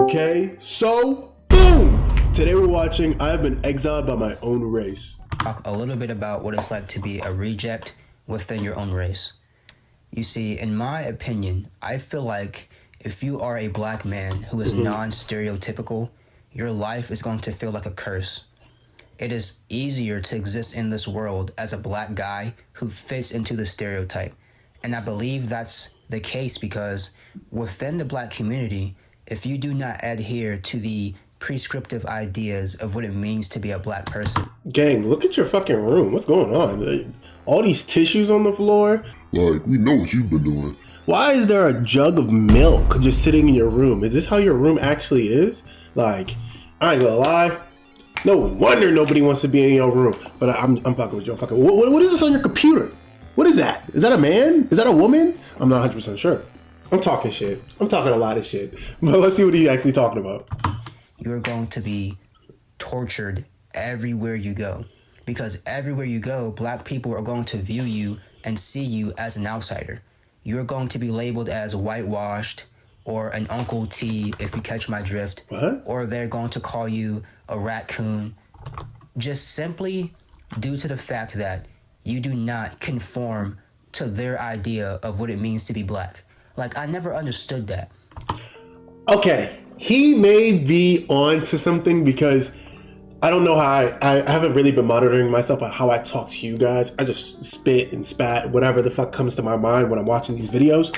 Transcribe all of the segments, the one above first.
Okay, so boom! Today we're watching I Have Been Exiled by My Own Race. Talk a little bit about what it's like to be a reject within your own race. You see, in my opinion, I feel like if you are a black man who is non-stereotypical, your life is going to feel like a curse. It is easier to exist in this world as a black guy who fits into the stereotype. And I believe that's the case because within the black community, if you do not adhere to the prescriptive ideas of what it means to be a black person. Gang, look at your fucking room. What's going on? All these tissues on the floor. Like, we know what you've been doing. Why is there a jug of milk just sitting in your room? Is this how your room actually is? Like, I ain't gonna lie. No wonder nobody wants to be in your room. But I'm fucking with you. I'm fucking. What is this on your computer? What is that? Is that a man? Is that a woman? I'm not 100% sure. I'm talking shit. I'm talking a lot of shit. But let's see what he's actually talking about. You're going to be tortured everywhere you go. Because everywhere you go, black people are going to view you and see you as an outsider. You're going to be labeled as whitewashed or an Uncle T, if you catch my drift. What? Or they're going to call you a raccoon. Just simply due to the fact that you do not conform to their idea of what it means to be black. Like, I never understood that. Okay, he may be on to something because I don't know how I haven't really been monitoring myself on how I talk to you guys. I just spit and spat, whatever the fuck comes to my mind when I'm watching these videos.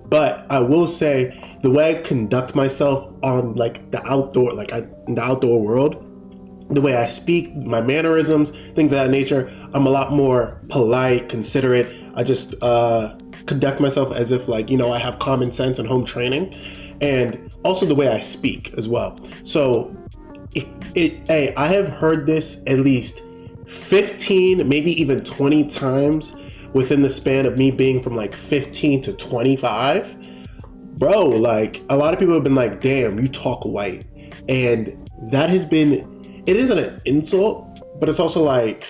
But I will say the way I conduct myself on like the outdoor, in the outdoor world, the way I speak, my mannerisms, things of that nature, I'm a lot more polite, considerate. I just conduct myself as if I have common sense and home training, and also the way I speak as well. So hey, I have heard this at least 15, maybe even 20 times within the span of me being from like 15 to 25. Bro, like a lot of people have been like, damn, you talk white. And that has been, it isn't an insult, but it's also like,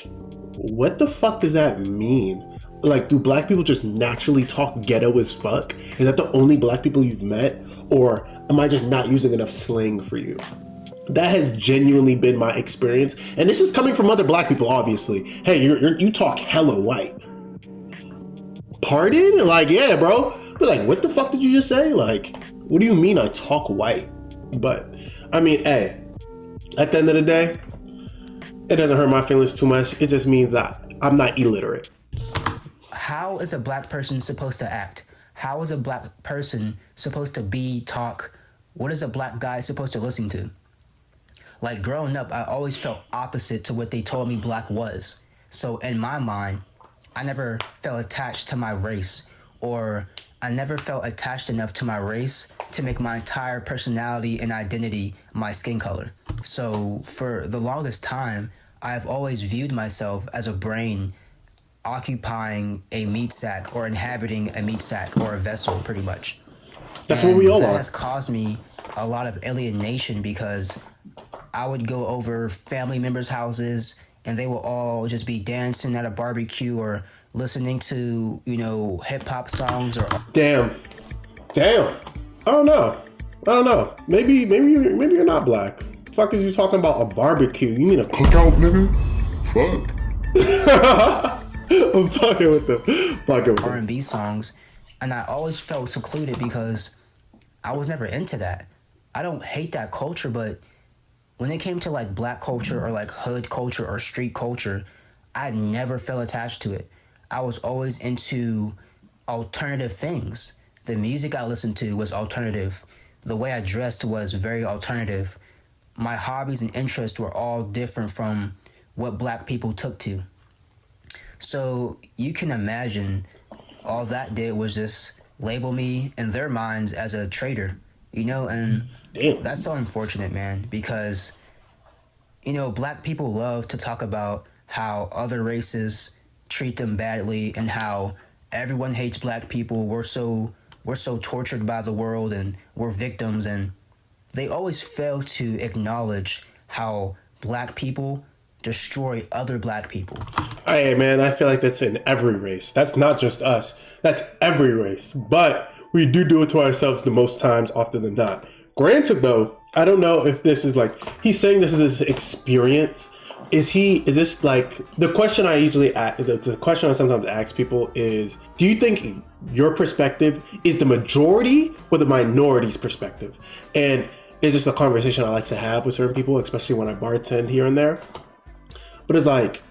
what the fuck does that mean? Like, do black people just naturally talk ghetto as fuck? Is that the only black people you've met? Or am I just not using enough slang for you? That has genuinely been my experience. And this is coming from other black people, obviously. Hey, you talk hella white. Pardon? Like, yeah, bro. But like, what the fuck did you just say? Like, what do you mean I talk white? But, I mean, hey, at the end of the day, it doesn't hurt my feelings too much. It just means that I'm not illiterate. How is a black person supposed to act? How is a black person supposed to be, talk? What is a black guy supposed to listen to? Like, growing up, I always felt opposite to what they told me black was. So in my mind, I never felt attached to my race, or I never felt attached enough to my race to make my entire personality and identity my skin color. So for the longest time, I've always viewed myself as a brain occupying a meat sack or inhabiting a meat sack or a vessel, pretty much. That's what we all that are. has caused me a lot of alienation because I would go over family members' houses and they will all just be dancing at a barbecue or listening to, hip hop songs or. Damn. I don't know. Maybe you're not black. Fuck is you talking about a barbecue? You mean a Cookout, nigga? Fuck. I'm fucking with them. R&B songs, and I always felt secluded because I was never into that. I don't hate that culture, but when it came to like black culture or like hood culture or street culture, I never felt attached to it. I was always into alternative things. The music I listened to was alternative. The way I dressed was very alternative. My hobbies and interests were all different from what black people took to. So you can imagine all that did was just label me in their minds as a traitor, and Damn. That's so unfortunate, man, because, black people love to talk about how other races treat them badly and how everyone hates black people. We're so tortured by the world and we're victims, and they always fail to acknowledge how black people destroy other black people. Hey, man, I feel like that's in every race. That's not just us. That's every race. But we do it to ourselves the most times, often than not. Granted, though, I don't know if this is like, he's saying this is his experience. Is this like, the question I usually ask, the question I sometimes ask people is, do you think your perspective is the majority or the minority's perspective? And it's just a conversation I like to have with certain people, especially when I bartend here and there. But it's like,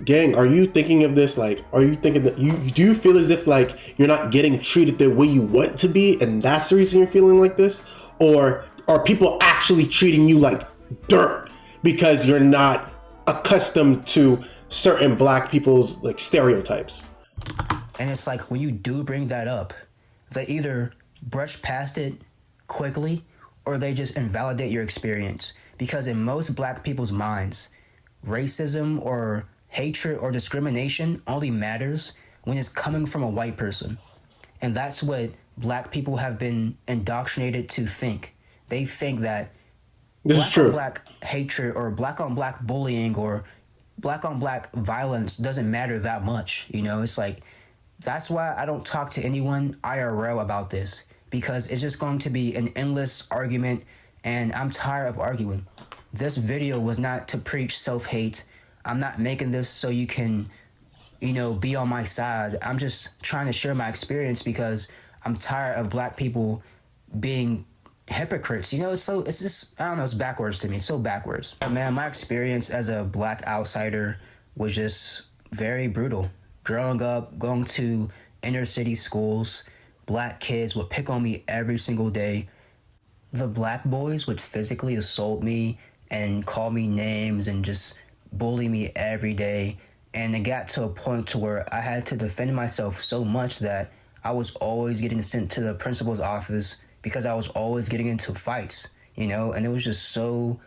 gang, are you thinking of this like, are you thinking that do you feel as if like you're not getting treated the way you want to be and that's the reason you're feeling like this? Or are people actually treating you like dirt because you're not accustomed to certain black people's like stereotypes? And it's like when you do bring that up, they either brush past it quickly or they just invalidate your experience. Because in most black people's minds, racism or hatred or discrimination only matters when it's coming from a white person. And that's what black people have been indoctrinated to think. They think that This is true. black hatred or black on black bullying or black on black violence doesn't matter that much. You know, it's like, that's why I don't talk to anyone IRL about this, because it's just going to be an endless argument and I'm tired of arguing. This video was not to preach self-hate. I'm not making this so you can, you know, be on my side. I'm just trying to share my experience because I'm tired of black people being hypocrites. You know, it's just, I don't know, it's backwards to me. It's so backwards. Man, my experience as a black outsider was just very brutal. Growing up, going to inner city schools, black kids would pick on me every single day. The black boys would physically assault me and call me names and just bully me every day. And it got to a point to where I had to defend myself so much that I was always getting sent to the principal's office because I was always getting into fights, you know? And it was just so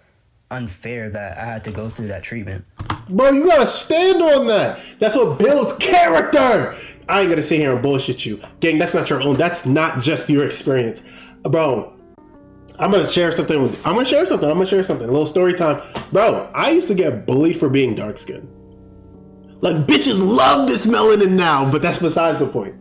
unfair that I had to go through that treatment. Bro, you gotta stand on that. That's what builds character. I ain't gonna sit here and bullshit you. Gang, that's not your own. That's not just your experience. Bro, I'm gonna share something. A little story time. Bro, I used to get bullied for being dark skinned. Like, bitches love this melanin now, but that's besides the point.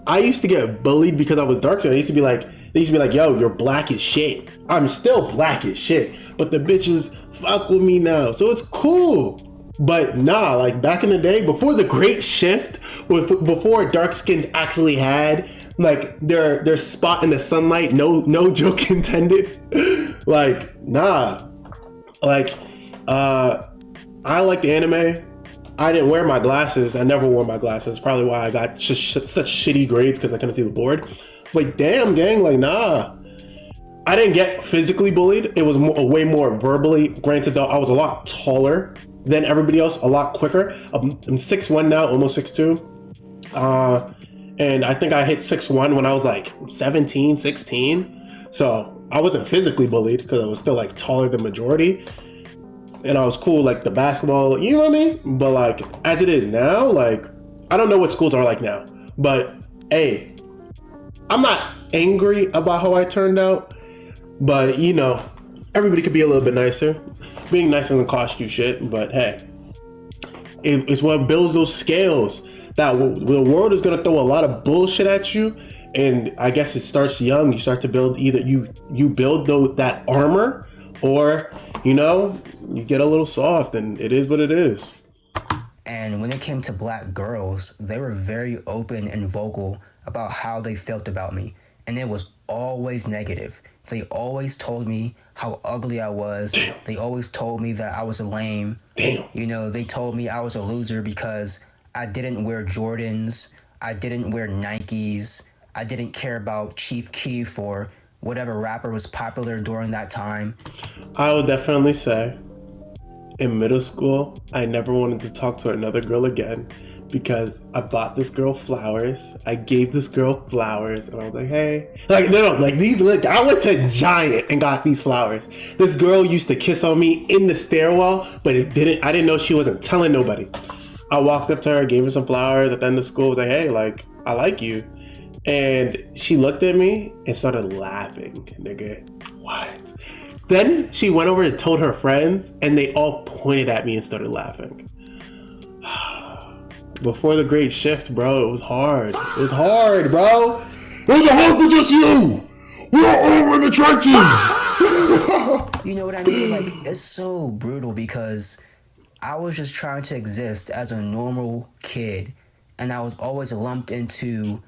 I used to get bullied because I was dark skinned. They used to be like, yo, you're black as shit. I'm still black as shit, but the bitches fuck with me now. So it's cool. But nah, like back in the day, before the great shift, before dark skins actually had like their spot in the sunlight, no joke intended. Like, nah. Like, I liked anime. I didn't wear my glasses. I never wore my glasses. Probably why I got such shitty grades, because I couldn't see the board. But damn, gang, like, nah. I didn't get physically bullied. It was way more verbally. Granted, though, I was a lot taller than everybody else, a lot quicker. I'm 6'1" now, almost 6'2". And I think I hit 6'1" when I was like 17, 16. So I wasn't physically bullied because I was still like taller than majority. And I was cool, like the basketball, you know what I mean? But like, as it is now, like, I don't know what schools are like now. But hey, I'm not angry about how I turned out. But you know, everybody could be a little bit nicer. Being nicer doesn't cost you shit, but hey, it's what builds those scales. That the world is gonna throw a lot of bullshit at you, and I guess it starts young. You start to build, either you build that armor, or you know, you get a little soft, and it is what it is. And when it came to black girls, they were very open and vocal about how they felt about me, and it was always negative. They always told me how ugly I was. Damn. They always told me that I was lame. Damn. You know, they told me I was a loser because I didn't wear Jordans. I didn't wear Nikes. I didn't care about Chief Keef or whatever rapper was popular during that time. I would definitely say in middle school, I never wanted to talk to another girl again because I bought this girl flowers. I gave this girl flowers, and I was like, hey. Like, no, like these, look, I went to Giant and got these flowers. This girl used to kiss on me in the stairwell, but I didn't know she wasn't telling nobody. I walked up to her, gave her some flowers at the end of school, was like, hey, like, I like you. And she looked at me and started laughing, nigga. What? Then she went over and told her friends, and they all pointed at me and started laughing. Before the great shift, bro, it was hard. It was hard, bro. It was hard for just you. We're all in the trenches. You know what I mean? Like, it's so brutal because I was just trying to exist as a normal kid, and I was always lumped into,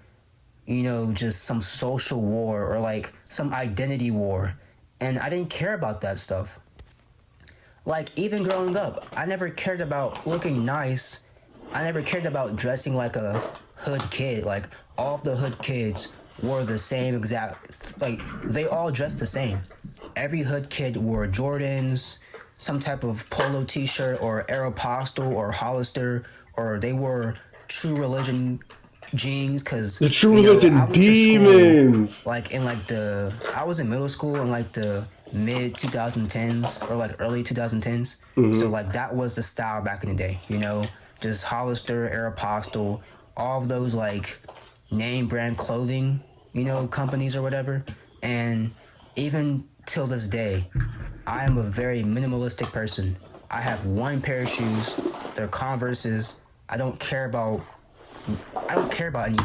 just some social war or like some identity war, and I didn't care about that stuff. Like, even growing up, I never cared about looking nice. I never cared about dressing like a hood kid. Like, all of the hood kids wore the same exact, like, they all dressed the same. Every hood kid wore Jordans, some type of polo t-shirt, or Aeropostale or Hollister, or they wore True Religion jeans, because The True Religion demons. Like, I was in middle school in like the mid 2010s or like early 2010s. So like that was the style back in the day, just Hollister, Aeropostale, all of those like name brand clothing, companies or whatever. And even till this day, I am a very minimalistic person. I have one pair of shoes, they're Converses. I don't care about anything.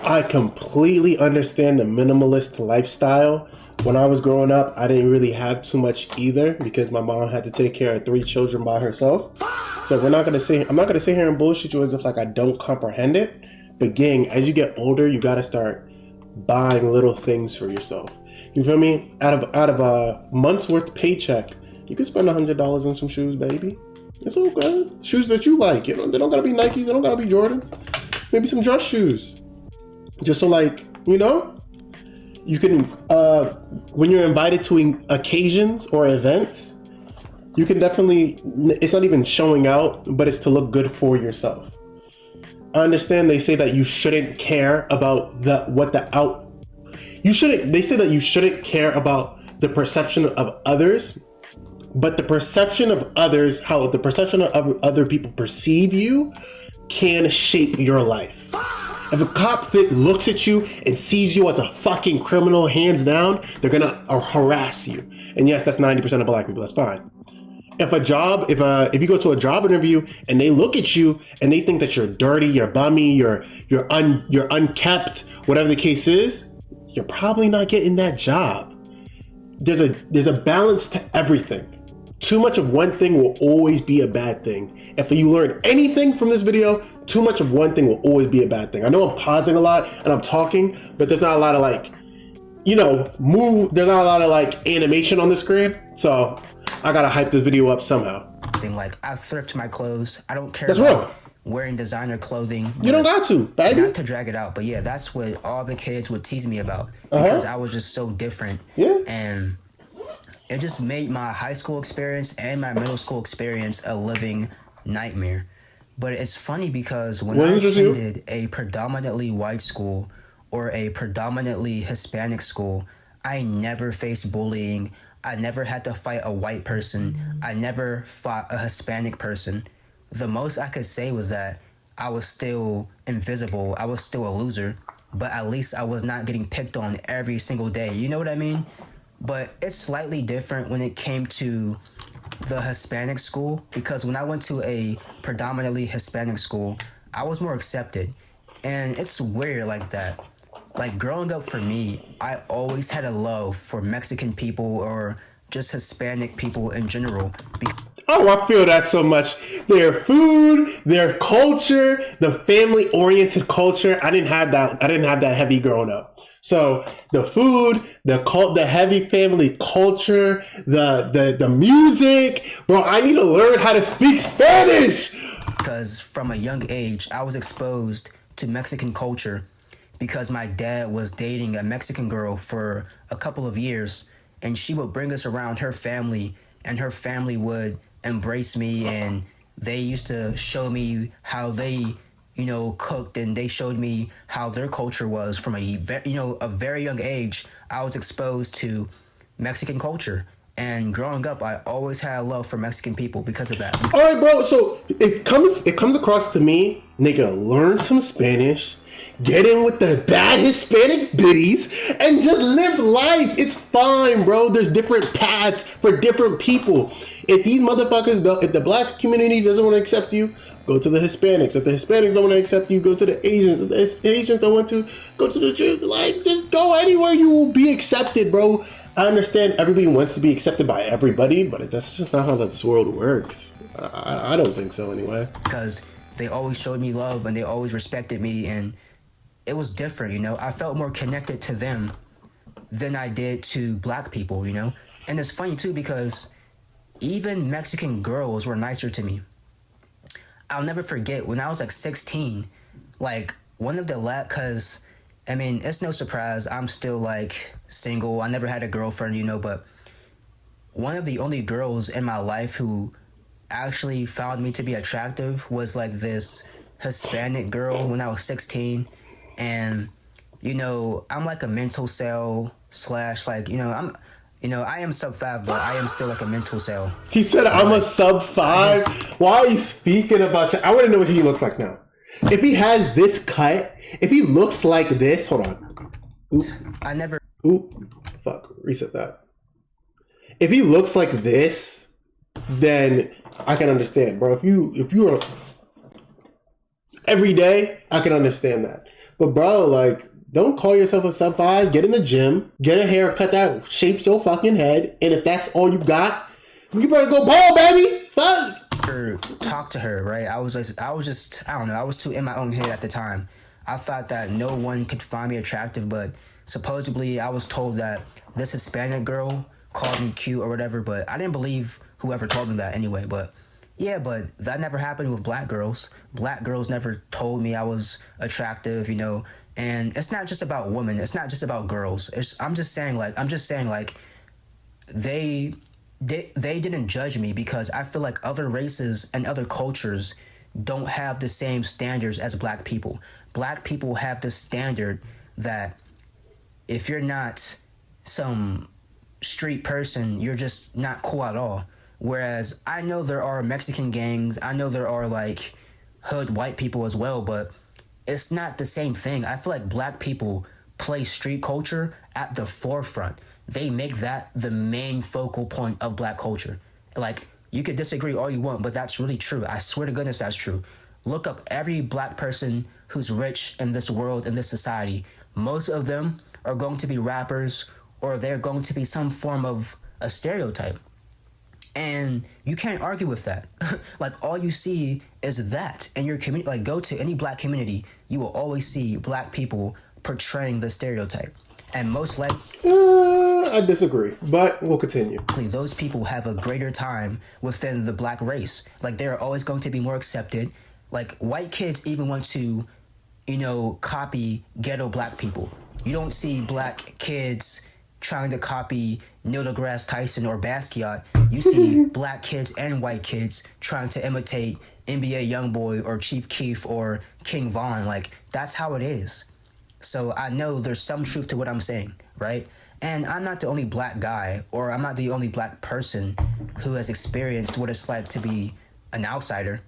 I completely understand the minimalist lifestyle. When I was growing up, I didn't really have too much either because my mom had to take care of 3 children by herself. So I'm not gonna sit here and bullshit you as if like I don't comprehend it. But gang, as you get older, you gotta start buying little things for yourself. You feel me? Out of a month's worth paycheck, you can spend $100 on some shoes, baby. It's all good. Shoes that you like. They don't gotta be Nikes. They don't gotta be Jordans. Maybe some dress shoes. Just so like, you can, when you're invited to occasions or events, you can definitely, it's not even showing out, but it's to look good for yourself. I understand they say that you shouldn't care about they say that you shouldn't care about the perception of others, but the perception of others, how the perception of other people perceive you can shape your life. If a cop looks at you and sees you as a fucking criminal, hands down, they're gonna harass you. And yes, that's 90% of black people. That's fine. If you go to a job interview and they look at you and they think that you're dirty, you're bummy, you're unkept, whatever the case is, you're probably not getting that job. There's a balance to everything. Too much of one thing will always be a bad thing. If you learn anything from this video, too much of one thing will always be a bad thing. I know I'm pausing a lot and I'm talking, but there's not a lot of there's not a lot of animation on the screen. So I gotta hype this video up somehow. Like, I thrift my clothes. I don't care That's about real. wearing designer clothing. You don't got to, baby. Not to drag it out, but yeah, that's what all the kids would tease me about because I was just so different. Yeah. And it just made my high school experience and my middle school experience a living nightmare. But it's funny because when I attended a predominantly white school or a predominantly Hispanic school, I never faced bullying. I never had to fight a white person. I never fought a Hispanic person. The most I could say was that I was still invisible. I was still a loser, but at least I was not getting picked on every single day. You know what I mean? But it's slightly different when it came to the Hispanic school, because when I went to a predominantly Hispanic school, I was more accepted. And it's weird like that. Like, growing up for me, I always had a love for Mexican people or just Hispanic people in general. Oh, I feel that so much. Their food, their culture, the family-oriented culture. I didn't have that heavy growing up. So the food, the heavy family culture, the music, bro. I need to learn how to speak Spanish. Because from a young age, I was exposed to Mexican culture because my dad was dating a Mexican girl for a couple of years, and she would bring us around her family, and her family would embrace me, and they used to show me how they cooked, and they showed me how their culture was. From a very young age, I was exposed to Mexican culture, and growing up, I always had a love for Mexican people because of that. All right, bro. So it comes across to me, nigga, learn some Spanish, get in with the bad Hispanic biddies, and just live life. It's fine, bro. There's different paths for different people. If these motherfuckers, if the black community doesn't want to accept you, go to the Hispanics. If the Hispanics don't want to accept you, go to the Asians. If the Asians don't want to, go to the Jews. Like, just go anywhere, you will be accepted, bro. I understand everybody wants to be accepted by everybody, but that's just not how this world works. I don't think so anyway. Because they always showed me love and they always respected me, and it was different, you know. I felt more connected to them than I did to black people, you know. And it's funny too because even Mexican girls were nicer to me. I'll never forget when I was like 16, like one of the cause I mean, it's no surprise I'm still like single. I never had a girlfriend, you know, but one of the only girls in my life who actually found me to be attractive was like this Hispanic girl when I was 16. And, you know, I'm like a mental cell / like, you know, I am sub-5, but I am still like a mental cell. He said I'm a sub-5? Why are you speaking about you? I want to know what he looks like now. If he has this cut, if he looks like this, hold on. Fuck, reset that. If he looks like this, then I can understand, bro. If you are every day, I can understand that. But bro, like, don't call yourself a sub-5. Get in the gym, get a haircut that shapes your fucking head, and if that's all you got, you better go bald, baby. Fuck. Talk to her, right? I was just, I don't know. I was too in my own head at the time. I thought that no one could find me attractive, but supposedly I was told that this Hispanic girl called me cute or whatever, but I didn't believe whoever told me that anyway. But yeah, but that never happened with black girls. Black girls never told me I was attractive, you know. And it's not just about women. It's not just about girls. I'm just saying like they didn't judge me because I feel like other races and other cultures don't have the same standards as black people. Black people have the standard that if you're not some street person, you're just not cool at all. Whereas I know there are Mexican gangs, I know there are like hood white people as well, but it's not the same thing. I feel like black people place street culture at the forefront. They make that the main focal point of black culture. Like, you could disagree all you want, but that's really true. I swear to goodness that's true. Look up every black person who's rich in this world, in this society. Most of them are going to be rappers, or they're going to be some form of a stereotype. And you can't argue with that. Like, all you see is that in your community. Like, go to any black community, you will always see black people portraying the stereotype. And most likely, I disagree, but we'll continue. Those people have a greater time within the black race. Like, they're always going to be more accepted. Like, white kids even want to, you know, copy ghetto black people. You don't see black kids trying to copy Neil deGrasse Tyson or Basquiat. You see black kids and white kids trying to imitate NBA Youngboy or Chief Keef or King Von. Like, that's how it is. So I know there's some truth to what I'm saying, right? And I'm not the only black guy, or I'm not the only black person who has experienced what it's like to be an outsider.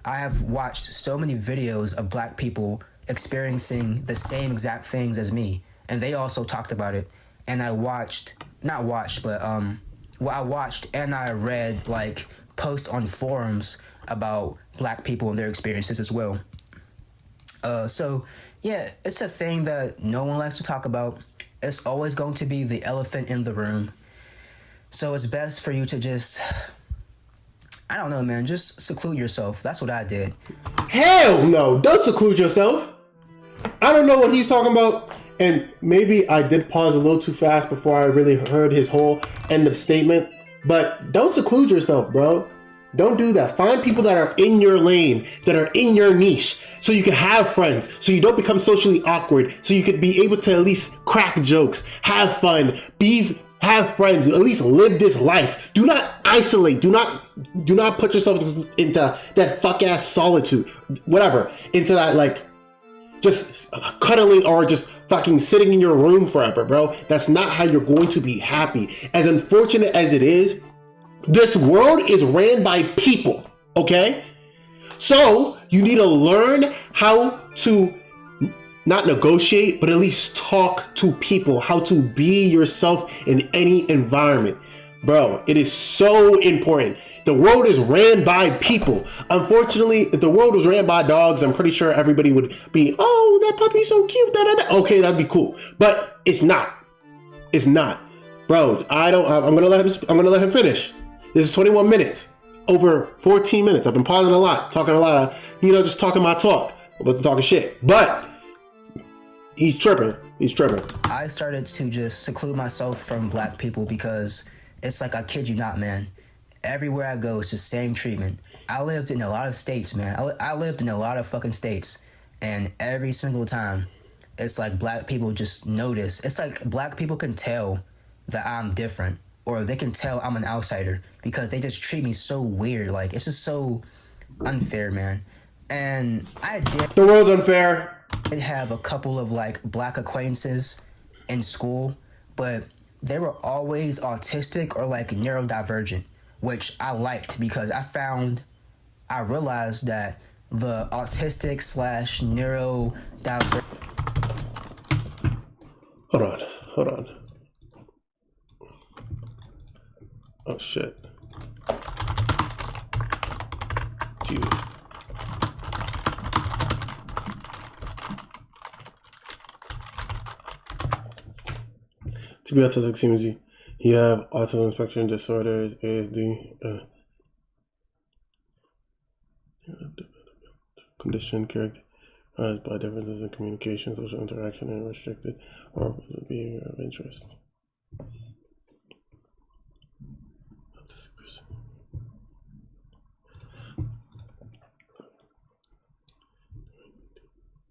I have watched so many videos of black people experiencing the same exact things as me, and they also talked about it. And I watched and I read like posts on forums about black people and their experiences as well. So yeah, it's a thing that no one likes to talk about. It's always going to be the elephant in the room. So it's best for you to just, I don't know, man, just seclude yourself. That's what I did. Hell no, don't seclude yourself. I don't know what he's talking about. And maybe I did pause a little too fast before I really heard his whole end of statement. But don't seclude yourself, bro. Don't do that. Find people that are in your lane, that are in your niche, so you can have friends, so you don't become socially awkward, so you could be able to at least crack jokes, have fun, have friends, at least live this life. Do not isolate. Do not put yourself into that fuck ass solitude, whatever, into that like just cuddling or just fucking sitting in your room forever, bro. That's not how you're going to be happy. As unfortunate as it is, this world is ran by people, okay? So you need to learn how to not negotiate, but at least talk to people, how to be yourself in any environment. Bro, it is so important. The world is ran by people. Unfortunately, if the world was ran by dogs, I'm pretty sure everybody would be, oh, that puppy's so cute. Da, da, da. Okay, that'd be cool. But it's not. It's not. Bro, I'm gonna let him finish. This is 21 minutes. Over 14 minutes. I've been pausing a lot, talking a lot of, just talking my talk. I wasn't talking shit. But he's tripping. I started to just seclude myself from black people because it's like, I kid you not, man. Everywhere I go, it's the same treatment. I lived in a lot of states, man. I lived in a lot of fucking states. And every single time, it's like black people just notice. It's like black people can tell that I'm different, or they can tell I'm an outsider because they just treat me so weird. Like, it's just so unfair, man. And the world's unfair. I did have a couple of like black acquaintances in school, but they were always autistic or like neurodivergent, which I liked because I realized that the autistic / neurodivergent. Hold on. Oh shit. Jesus. To be autistic seems you have autism spectrum disorders, ASD, condition characterized by differences in communication, social interaction, and restricted or behavior of interest.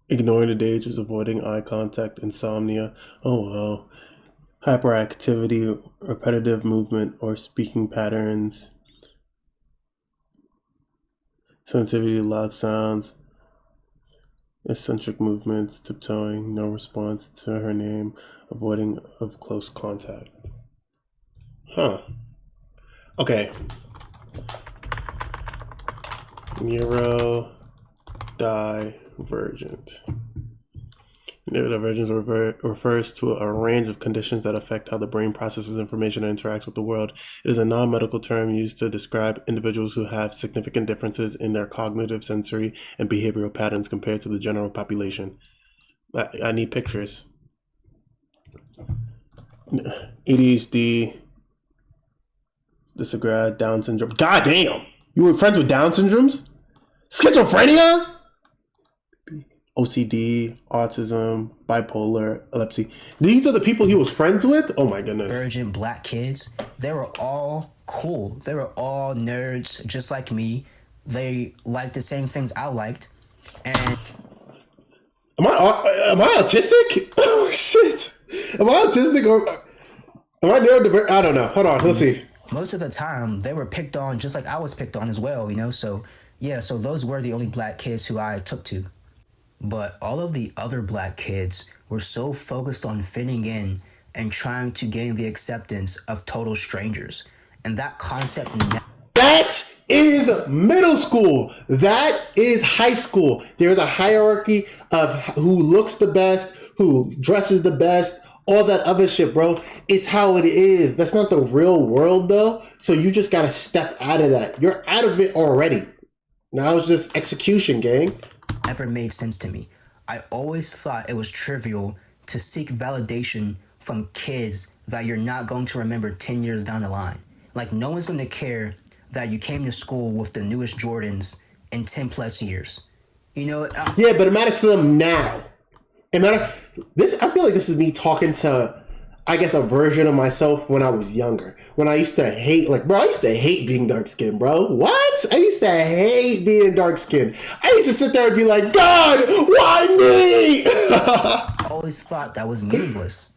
Ignoring the dangers, avoiding eye contact, insomnia. Oh wow. Hyperactivity, repetitive movement or speaking patterns, sensitivity to loud sounds, eccentric movements, tiptoeing, no response to her name, avoiding of close contact. Huh. Okay. Neurodivergent. Neurodivergence refers to a range of conditions that affect how the brain processes information and interacts with the world. It is a non-medical term used to describe individuals who have significant differences in their cognitive, sensory, and behavioral patterns compared to the general population. I need pictures. ADHD, dysgraphia, Down syndrome. God damn! You were friends with Down syndromes? Schizophrenia? OCD, autism, bipolar, epilepsy. These are the people he was friends with? Oh my goodness. Virgin black kids, they were all cool. They were all nerds, just like me. They liked the same things I liked. And Am I autistic? Oh shit. Am I autistic or am I neurodivergent? I don't know. Hold on, let's see. most of the time, they were picked on just like I was picked on as well, So, yeah, so those were the only black kids who I took to. But all of the other black kids were so focused on fitting in and trying to gain the acceptance of total strangers. And that concept... That is middle school. That is high school. There's a hierarchy of who looks the best, who dresses the best, all that other shit, bro. It's how it is. That's not the real world, though. So you just got to step out of that. You're out of it already. Now it's just execution, gang. Never made sense to me. I always thought it was trivial to seek validation from kids that you're not going to remember 10 years down the line. Like, no one's going to care that you came to school with the newest Jordans in 10 plus years. Yeah, but it matters to them now. I feel like this is me talking to, I guess, a version of myself when I was younger. When I used to hate, I used to hate being dark skinned, bro. What? I used to hate being dark skinned. I used to sit there and be like, God, why me? I always thought that was meaningless.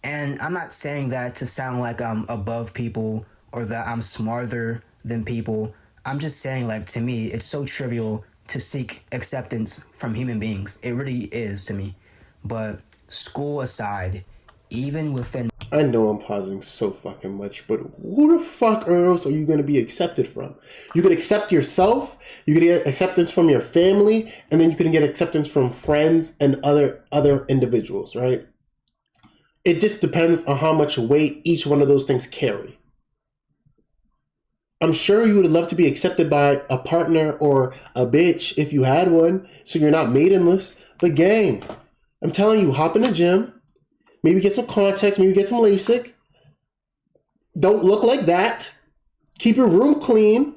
And I'm not saying that to sound like I'm above people or that I'm smarter than people. I'm just saying, to me, it's so trivial to seek acceptance from human beings. It really is to me. But school aside, even within... I know I'm pausing so fucking much, but who the fuck else are you going to be accepted from? You can accept yourself, you can get acceptance from your family, and then you can get acceptance from friends and other individuals, right? It just depends on how much weight each one of those things carry. I'm sure you would love to be accepted by a partner or a bitch if you had one, so you're not maidenless. But gang, I'm telling you, hop in the gym, maybe get some contacts, maybe get some LASIK, Don't look like that. Keep your room clean.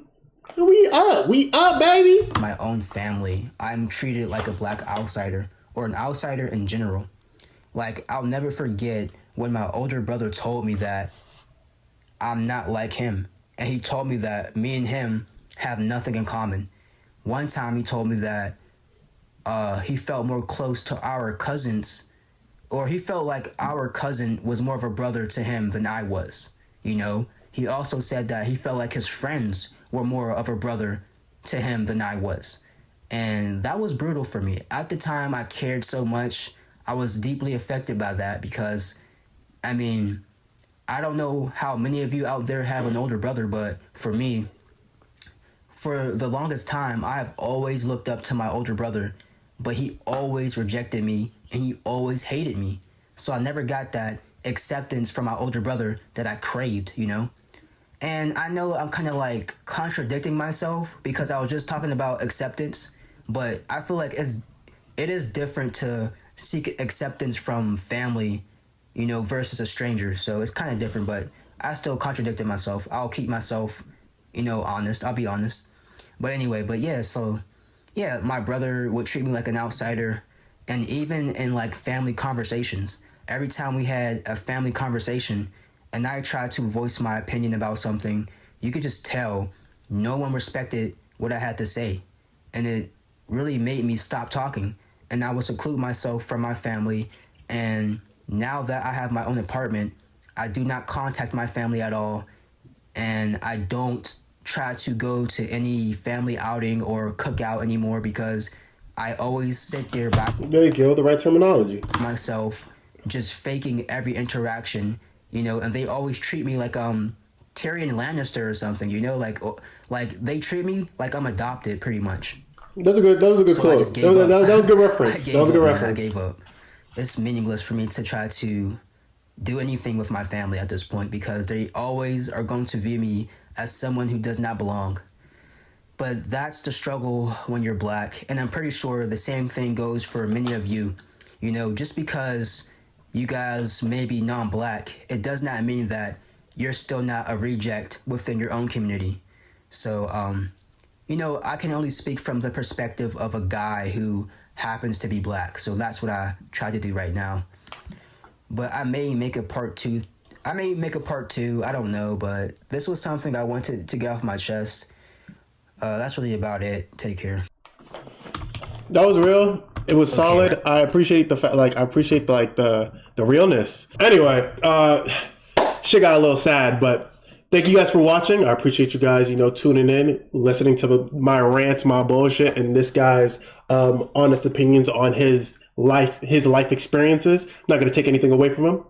And we up, baby. My own family, I'm treated like a black outsider, or an outsider in general. Like, I'll never forget when my older brother told me that I'm not like him. And he told me that me and him have nothing in common. One time he told me that he felt more close to our cousins, or he felt like our cousin was more of a brother to him than I was, you know? He also said that he felt like his friends were more of a brother to him than I was. And that was brutal for me. At the time, I cared so much. I was deeply affected by that because, I mean, I don't know how many of you out there have an older brother, but for me, for the longest time, I have always looked up to my older brother, but he always rejected me and he always hated me. So I never got that acceptance from my older brother that I craved, you know? And I know I'm kind of like contradicting myself because I was just talking about acceptance, but I feel like it is different to seek acceptance from family, you know, versus a stranger. So it's kind of different, but I still contradicted myself. I'll keep myself, you know, honest. I'll be honest. But anyway, but yeah, so yeah, my brother would treat me like an outsider. And even in like family conversations, every time we had a family conversation and I tried to voice my opinion about something, you could just tell no one respected what I had to say. And it really made me stop talking. And I would seclude myself from my family. And now that I have my own apartment, I do not contact my family at all. And I don't try to go to any family outing or cookout anymore because I always sit there by There you go, the right terminology. myself, just faking every interaction, you know, and they always treat me like Tyrion Lannister or something, you know, like they treat me like I'm adopted pretty much. That was a good So I quote. just That gave was, up. that was a good I reference. gave That was a good up, man. I reference. gave up. It's meaningless for me to try to do anything with my family at this point because they always are going to view me as someone who does not belong. But that's the struggle when you're black, and I'm pretty sure the same thing goes for many of you. You know, just because you guys may be non-black, it does not mean that you're still not a reject within your own community. So, you know, I can only speak from the perspective of a guy who happens to be black. So that's what I try to do right now. But I may make a part two. I don't know, but this was something I wanted to get off my chest. That's really about it. Take care. That was real. It was solid. right. I appreciate the fact, like I appreciate the realness. Anyway, shit got a little sad, but thank you guys for watching. I appreciate you guys, you know, tuning in, listening to my rants, my bullshit, and this guy's honest opinions on his life experiences. I'm not gonna take anything away from him.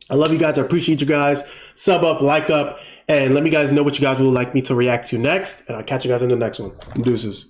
I love you guys. I appreciate you guys. Sub up, like up, and let me guys know what you guys would like me to react to next. And I'll catch you guys in the next one. Deuces.